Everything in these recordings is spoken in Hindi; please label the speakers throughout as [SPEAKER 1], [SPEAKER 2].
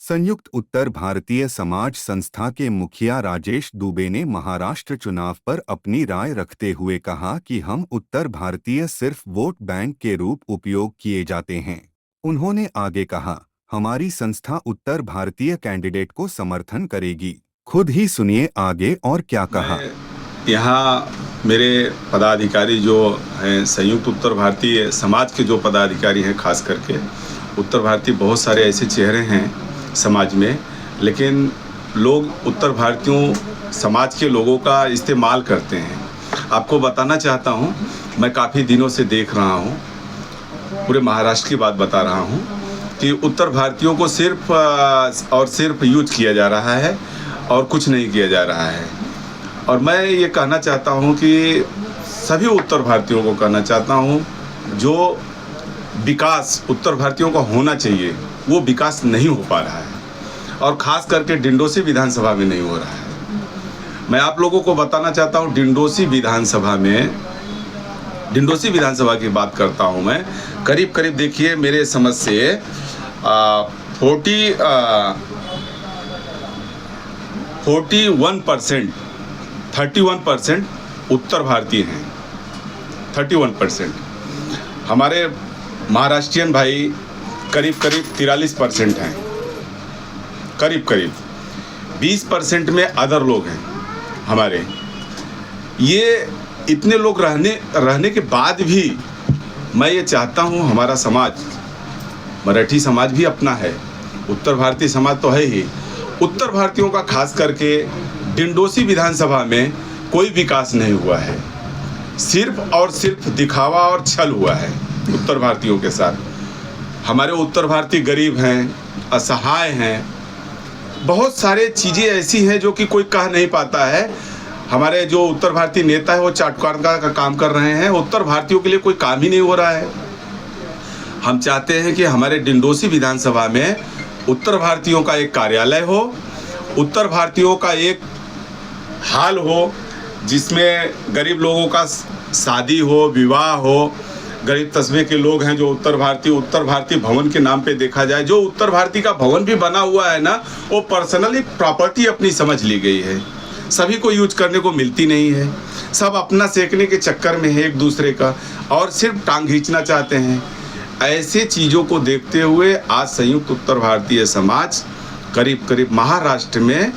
[SPEAKER 1] संयुक्त उत्तर भारतीय समाज संस्था के मुखिया राजेश दुबे ने महाराष्ट्र चुनाव पर अपनी राय रखते हुए कहा कि हम उत्तर भारतीय सिर्फ वोट बैंक के रूप उपयोग किए जाते हैं। उन्होंने आगे कहा, हमारी संस्था उत्तर भारतीय कैंडिडेट को समर्थन करेगी। खुद ही सुनिए आगे और क्या कहा।
[SPEAKER 2] यहाँ मेरे पदाधिकारी जो हैं, संयुक्त उत्तर भारतीय समाज के जो पदाधिकारी हैं, खास करके उत्तर भारतीय बहुत सारे ऐसे चेहरे हैं समाज में, लेकिन लोग उत्तर भारतीयों समाज के लोगों का इस्तेमाल करते हैं। आपको बताना चाहता हूँ, मैं काफ़ी दिनों से देख रहा हूँ, पूरे महाराष्ट्र की बात बता रहा हूँ कि उत्तर भारतीयों को सिर्फ और सिर्फ यूज किया जा रहा है और कुछ नहीं किया जा रहा है। और मैं ये कहना चाहता हूँ कि सभी उत्तर भारतीयों को कहना चाहता हूँ, जो विकास उत्तर भारतीयों का होना चाहिए वो विकास नहीं हो पा रहा है, और ख़ास करके डिंडोसी विधानसभा में नहीं हो रहा है। मैं आप लोगों को बताना चाहता हूँ, डिंडोसी विधानसभा की बात करता हूँ मैं। करीब करीब देखिए, मेरे समझ से 31% उत्तर भारतीय हैं। 31%। हमारे महाराष्ट्रियन भाई करीब 43% हैं। करीब 20% में अदर लोग हैं हमारे। ये इतने लोग रहने के बाद भी मैं ये चाहता हूँ, हमारा समाज, मराठी समाज भी अपना है, उत्तर भारतीय समाज तो है ही। उत्तर भारतीयों का खास करके डिंडोसी विधानसभा में कोई विकास नहीं हुआ है, सिर्फ और सिर्फ दिखावा और छल हुआ है उत्तर भारतीयों के साथ। हमारे उत्तर भारतीय गरीब हैं, असहाय हैं, बहुत सारे चीज़ें ऐसी हैं जो कि कोई कह नहीं पाता है। हमारे जो उत्तर भारतीय नेता है वो चाटुकारिता का काम कर रहे हैं, उत्तर भारतीयों के लिए कोई काम ही नहीं हो रहा है। हम चाहते हैं कि हमारे डिंडोसी विधानसभा में उत्तर भारतीयों का एक कार्यालय हो, उत्तर भारतीयों का एक हाल हो, जिसमें गरीब लोगों का शादी हो, विवाह हो। गरीब तस्बे के लोग हैं जो उत्तर भारतीय भवन के नाम पे देखा जाए, जो उत्तर भारतीय का भवन भी बना हुआ है ना, वो पर्सनली प्रॉपर्टी अपनी समझ ली गई है, सभी को यूज करने को मिलती नहीं है। सब अपना सेकने के चक्कर में है एक दूसरे का, और सिर्फ टांग खींचना चाहते हैं। ऐसे चीज़ों को देखते हुए आज संयुक्त उत्तर भारतीय समाज करीब करीब महाराष्ट्र में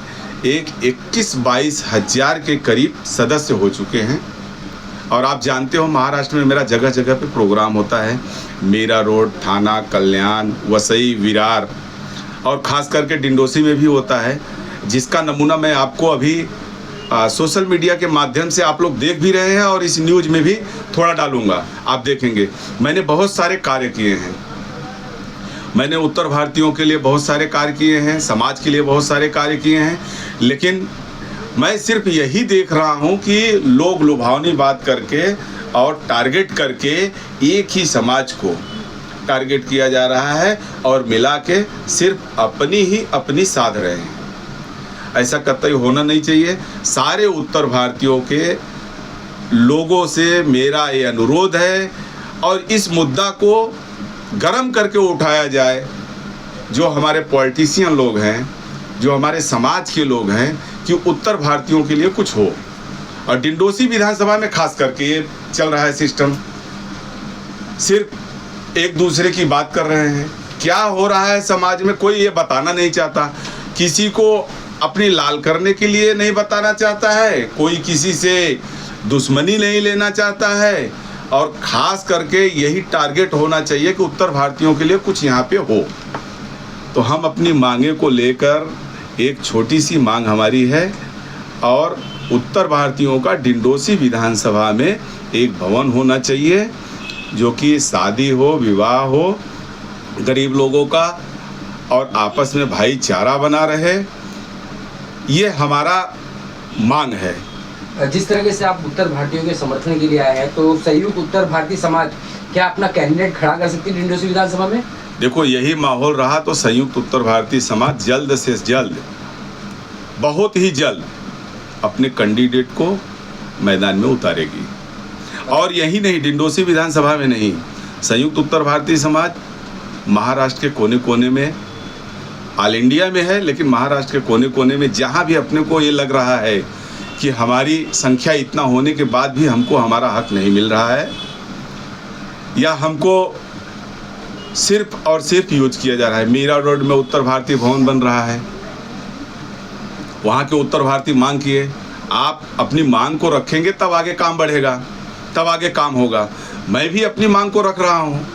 [SPEAKER 2] 21-22 हज़ार के करीब सदस्य हो चुके हैं। और आप जानते हो, महाराष्ट्र में मेरा जगह जगह पे प्रोग्राम होता है, मीरा रोड, थाना, कल्याण, वसई, विरार, और ख़ास करके डिंडोसी में भी होता है, जिसका नमूना मैं आपको अभी सोशल मीडिया के माध्यम से आप लोग देख भी रहे हैं, और इस न्यूज़ में भी थोड़ा डालूंगा, आप देखेंगे। मैंने बहुत सारे कार्य किए हैं, मैंने उत्तर भारतीयों के लिए बहुत सारे कार्य किए हैं, समाज के लिए बहुत सारे कार्य किए हैं, लेकिन मैं सिर्फ यही देख रहा हूं कि लोग लुभावनी बात करके और टारगेट करके एक ही समाज को टारगेट किया जा रहा है, और मिला के सिर्फ अपनी साध रहे हैं। ऐसा कतई होना नहीं चाहिए। सारे उत्तर भारतीयों के लोगों से मेरा ये अनुरोध है, और इस मुद्दा को गरम करके उठाया जाए। जो हमारे पॉलिटिशियन लोग हैं, जो हमारे समाज के लोग हैं, कि उत्तर भारतीयों के लिए कुछ हो। और डिंडोसी विधानसभा में खास करके ये चल रहा है सिस्टम, सिर्फ एक दूसरे की बात कर रहे हैं। क्या हो रहा है समाज में कोई ये बताना नहीं चाहता, किसी को अपनी लाल करने के लिए नहीं बताना चाहता है, कोई किसी से दुश्मनी नहीं लेना चाहता है, और ख़ास करके यही टारगेट होना चाहिए कि उत्तर भारतीयों के लिए कुछ यहाँ पे हो। तो हम अपनी मांगे को लेकर, एक छोटी सी मांग हमारी है, और उत्तर भारतीयों का डिंडोसी विधानसभा में एक भवन होना चाहिए, जो कि शादी हो, विवाह हो, गरीब लोगों का, और आपस में भाईचारा बना रहे। ये हमारा मांग है।
[SPEAKER 3] जिस तरीके से आप उत्तर भारतीयों के समर्थन के लिए आए हैं, तो संयुक्त उत्तर भारतीय समाज क्या अपना कैंडिडेट खड़ा कर सकती है डिंडोसी विधानसभा में?
[SPEAKER 2] देखो, यही माहौल रहा तो संयुक्त उत्तर भारतीय समाज जल्द से जल्द, बहुत ही जल्द अपने कैंडिडेट को मैदान में उतारेगी। और यही नहीं, डिंडोसी विधानसभा में नहीं, संयुक्त उत्तर भारतीय समाज महाराष्ट्र के कोने कोने में ऑल इंडिया में है, लेकिन महाराष्ट्र के कोने कोने में जहाँ भी अपने को ये लग रहा है कि हमारी संख्या इतना होने के बाद भी हमको हमारा हक नहीं मिल रहा है, या हमको सिर्फ और सिर्फ यूज किया जा रहा है। मीरा रोड में उत्तर भारतीय भवन बन रहा है, वहाँ के उत्तर भारतीय मांग किए, आप अपनी मांग को रखेंगे तब आगे काम बढ़ेगा, तब आगे काम होगा। मैं भी अपनी मांग को रख रहा हूँ,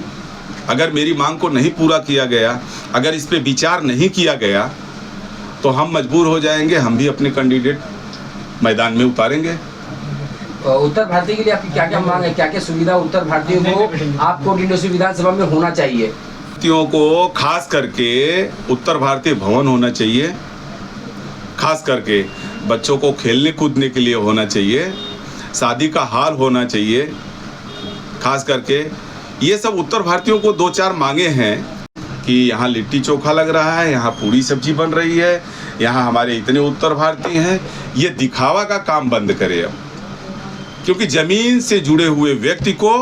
[SPEAKER 2] अगर मेरी मांग को नहीं पूरा किया गया, अगर इस पे विचार नहीं किया गया, तो हम मजबूर हो जाएंगे, हम भी अपने कैंडिडेट मैदान में उतारेंगे।
[SPEAKER 3] उत्तर भारतीय के लिए आपकी क्या क्या मांग है, क्या क्या सुविधा उत्तर भारतीयों को आपको डिंडोसी विधानसभा में होना चाहिए?
[SPEAKER 2] भारतीयों को खास करके उत्तर भारतीय भवन होना चाहिए, खास करके बच्चों को खेलने कूदने के लिए होना चाहिए, शादी का हाल होना चाहिए, खास करके ये सब उत्तर भारतीयों को 2-4 मांगे हैं कि यहाँ लिट्टी चोखा लग रहा है, यहाँ पूरी सब्जी बन रही है, यहाँ हमारे इतने उत्तर भारतीय हैं। ये दिखावा का काम बंद करें अब, क्योंकि ज़मीन से जुड़े हुए व्यक्ति को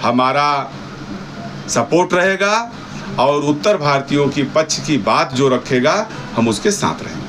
[SPEAKER 2] हमारा सपोर्ट रहेगा और उत्तर भारतीयों की पक्ष की बात जो रखेगा हम उसके साथ रहेंगे।